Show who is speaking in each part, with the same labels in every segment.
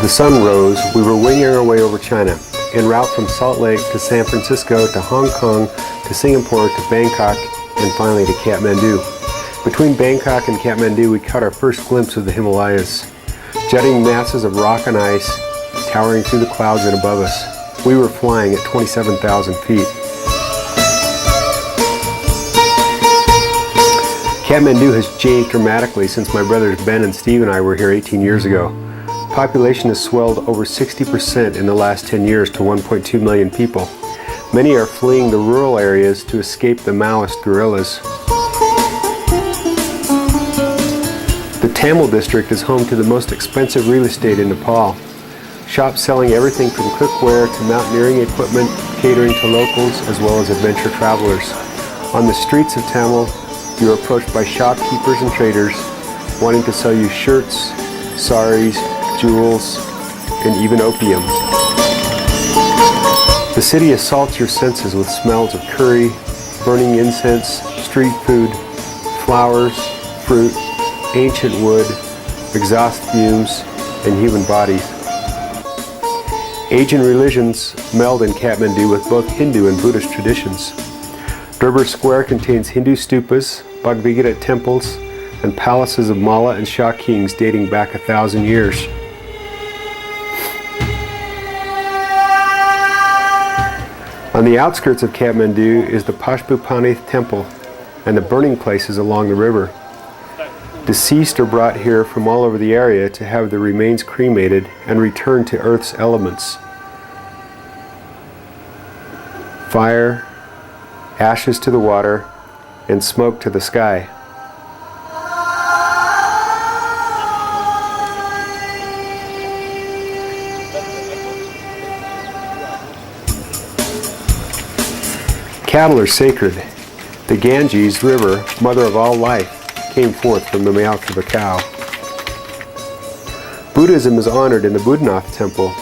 Speaker 1: the sun rose, we were winging our way over China, en route from Salt Lake to San Francisco to Hong Kong to Singapore to Bangkok and finally to Kathmandu. Between Bangkok and Kathmandu, we caught our first glimpse of the Himalayas, jutting masses of rock and ice towering through the clouds and above us. We were flying at 27,000 feet. Kathmandu has changed dramatically since my brothers Ben and Steve and I were here 18 years ago. Population has swelled over 60% in the last 10 years to 1.2 million people. Many are fleeing the rural areas to escape the Maoist guerrillas. The Tamil district is home to the most expensive real estate in Nepal. Shops selling everything from cookware to mountaineering equipment, catering to locals as well as adventure travelers. On the streets of Tamil, you are approached by shopkeepers and traders wanting to sell you shirts, saris, jewels, and even opium. The city assaults your senses with smells of curry, burning incense, street food, flowers, fruit, ancient wood, exhaust fumes, and human bodies. Asian religions meld in Kathmandu with both Hindu and Buddhist traditions. Durbar Square contains Hindu stupas, Bhagavad Gita temples, and palaces of Malla and Shah kings dating back 1,000 years. On the outskirts of Kathmandu is the Pashupatinath temple and the burning places along the river. Deceased are brought here from all over the area to have their remains cremated and returned to Earth's elements. Fire, ashes to the water, and smoke to the sky. Cattle are sacred. The Ganges River, mother of all life, came forth from the mouth of a cow. Buddhism is honored in the Buddhanath temple.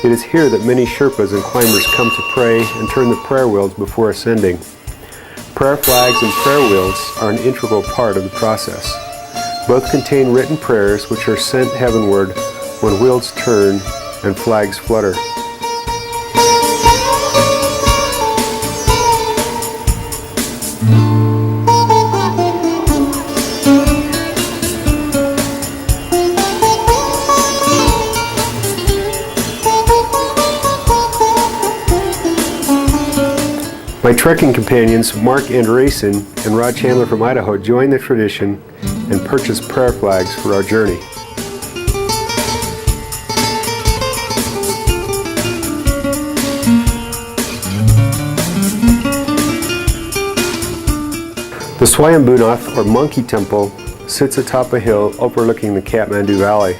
Speaker 1: It is here that many Sherpas and climbers come to pray and turn the prayer wheels before ascending. Prayer flags and prayer wheels are an integral part of the process. Both contain written prayers which are sent heavenward when wheels turn and flags flutter. My trekking companions, Mark Andresen and Rod Chandler from Idaho, joined the tradition and purchased prayer flags for our journey. The Swayambhunath, or Monkey Temple, sits atop a hill overlooking the Kathmandu Valley.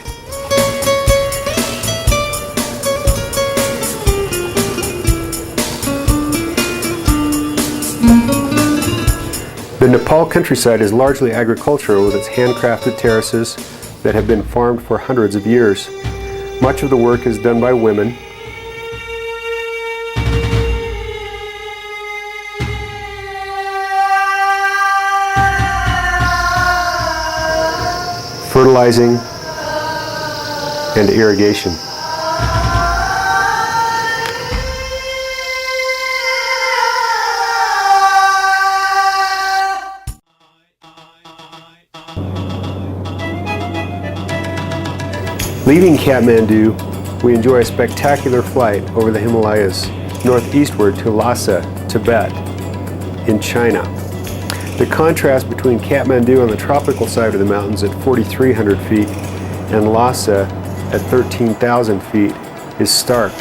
Speaker 1: The Nepal countryside is largely agricultural with its handcrafted terraces that have been farmed for hundreds of years. Much of the work is done by women. Fertilizing and irrigation. Leaving Kathmandu, we enjoy a spectacular flight over the Himalayas, northeastward to Lhasa, Tibet, in China. The contrast between Kathmandu on the tropical side of the mountains at 4,300 feet and Lhasa at 13,000 feet is stark.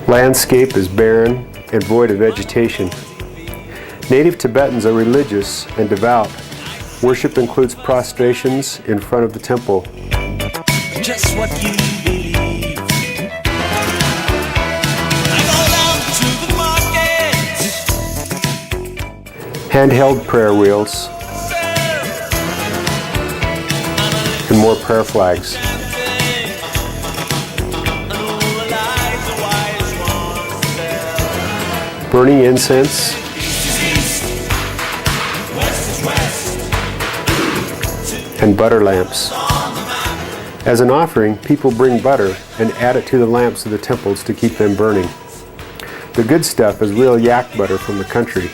Speaker 1: Landscape is barren and void of vegetation. Native Tibetans are religious and devout. Worship includes prostrations in front of the temple. Just what you believe. I go down to the market. Handheld prayer wheels and more prayer flags. burning incense, and butter lamps. As an offering, people bring butter and add it to the lamps of the temples to keep them burning. The good stuff is real yak butter from the country.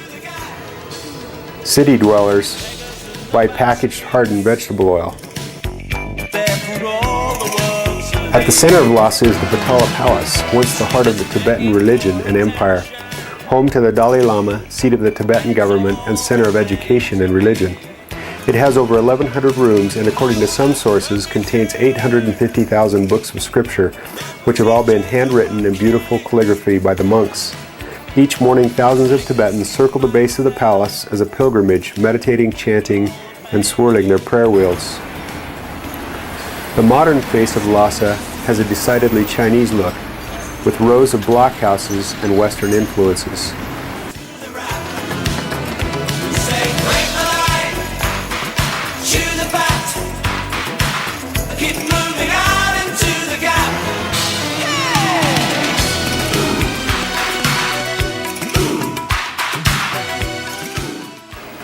Speaker 1: City dwellers buy packaged hardened vegetable oil. At the center of Lhasa is the Potala Palace, once the heart of the Tibetan religion and empire, home to the Dalai Lama, seat of the Tibetan government, and center of education and religion. It has over 1,100 rooms and, according to some sources, contains 850,000 books of scripture, which have all been handwritten in beautiful calligraphy by the monks. Each morning, thousands of Tibetans circle the base of the palace as a pilgrimage, meditating, chanting, and swirling their prayer wheels. The modern face of Lhasa has a decidedly Chinese look, with rows of blockhouses and Western influences.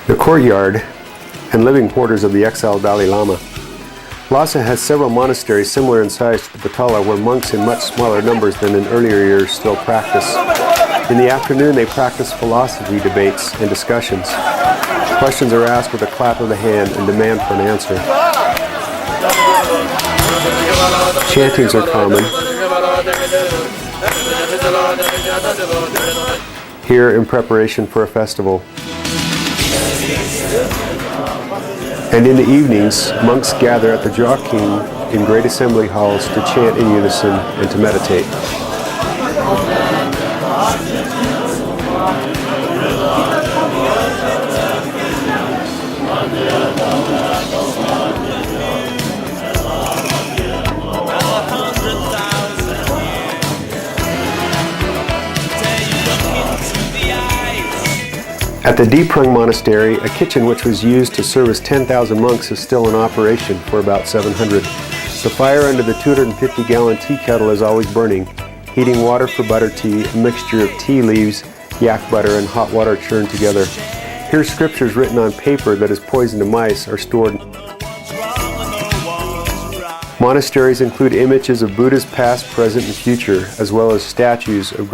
Speaker 1: The courtyard and living quarters of the exiled Dalai Lama. Lhasa has several monasteries similar in size to the Potala, where monks in much smaller numbers than in earlier years still practice. In the afternoon, they practice philosophy debates and discussions. Questions are asked with a clap of the hand and demand for an answer. Chantings are common. Here in preparation for a festival. And in the evenings, monks gather at the Joaquin in great assembly halls to chant in unison and to meditate. At the Diprung Monastery, a kitchen which was used to service 10,000 monks is still in operation for about 700. The fire under the 250-gallon tea kettle is always burning, heating water for butter tea, a mixture of tea leaves, yak butter, and hot water churned together. Here, scriptures written on paper that is poison to mice are stored. Monasteries include images of Buddha's past, present, and future, as well as statues of